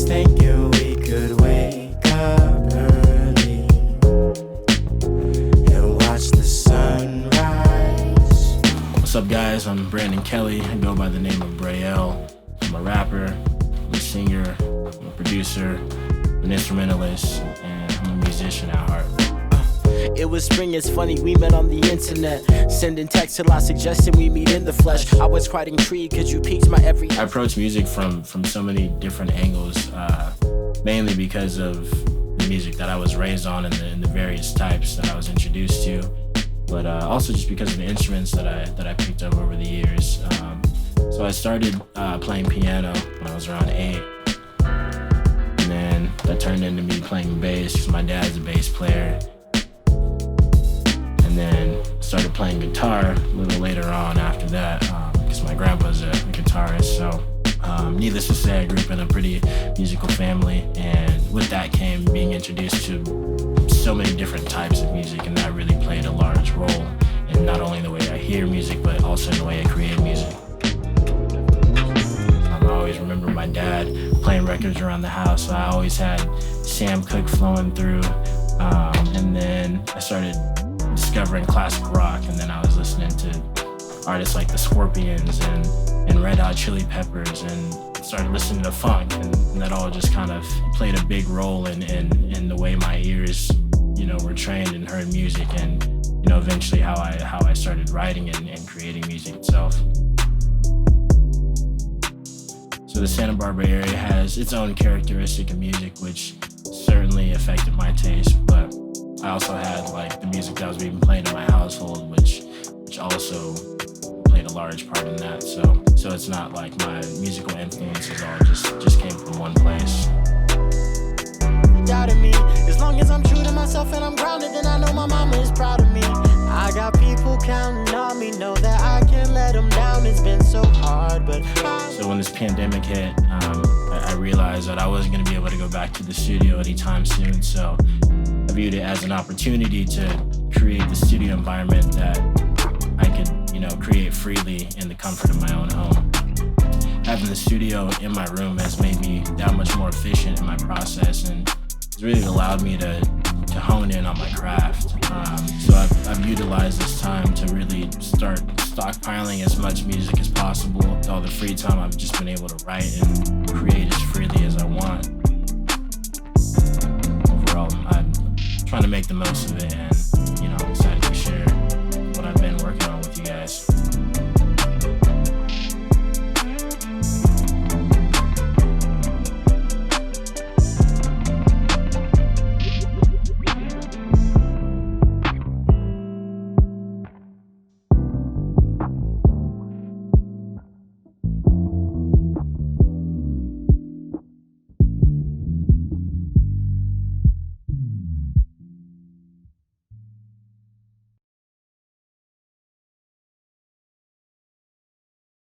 thinking we could wake up early and watch the sunrise. What's up, guys? I'm Brandon Kelly. I go by the name of Brayell. I'm a rapper, I'm a singer, I'm a producer, an instrumentalist, and I'm a musician at heart. It was spring, it's funny, we met on the internet. Sending texts till I suggested we meet in the flesh. I was quite intrigued cause you piqued my every... I approach music from so many different angles, mainly because of the music that I was raised on and the various types that I was introduced to, but also just because of the instruments that I picked up over the years. So I started playing piano when I was around 8, and then that turned into me playing bass because my dad's a bass player. And then started playing guitar a little later on after that because my grandpa's a guitarist. So needless to say, I grew up in a pretty musical family, and with that came being introduced to so many different types of music, and that really played a large role in not only the way I hear music, but also in the way I create music. I always remember my dad playing records around the house, so I always had Sam Cooke flowing through, and then I started discovering classic rock, and then I was listening to artists like the Scorpions and Red Hot Chili Peppers, and started listening to funk, and that all just kind of played a big role in the way my ears, were trained and heard music, and eventually how I started writing and creating music itself. So the Santa Barbara area has its own characteristic of music, which certainly affected my taste, but I also had the music that was being played in my household, which also played a large part in that. So it's not like my musical influences all just came from one place. Doubted me. As long as I'm true to myself and I'm grounded, then I know my mama is proud of me. I got people counting on me, know that I can't let them down. It's been so hard, but... So when this pandemic hit, I realized that I wasn't going to be able to go back to the studio anytime soon. So I viewed it as an opportunity to create the studio environment that I could, create freely in the comfort of my own home. Having the studio in my room has made me that much more efficient in my process, and it's really allowed me to hone in on my craft. So I've utilized this time to really start stockpiling as much music as possible. All the free time I've just been able to write and create as freely as I want. Overall, I'm trying to make the most of it, and I'm excited to share what I've been working on with you guys.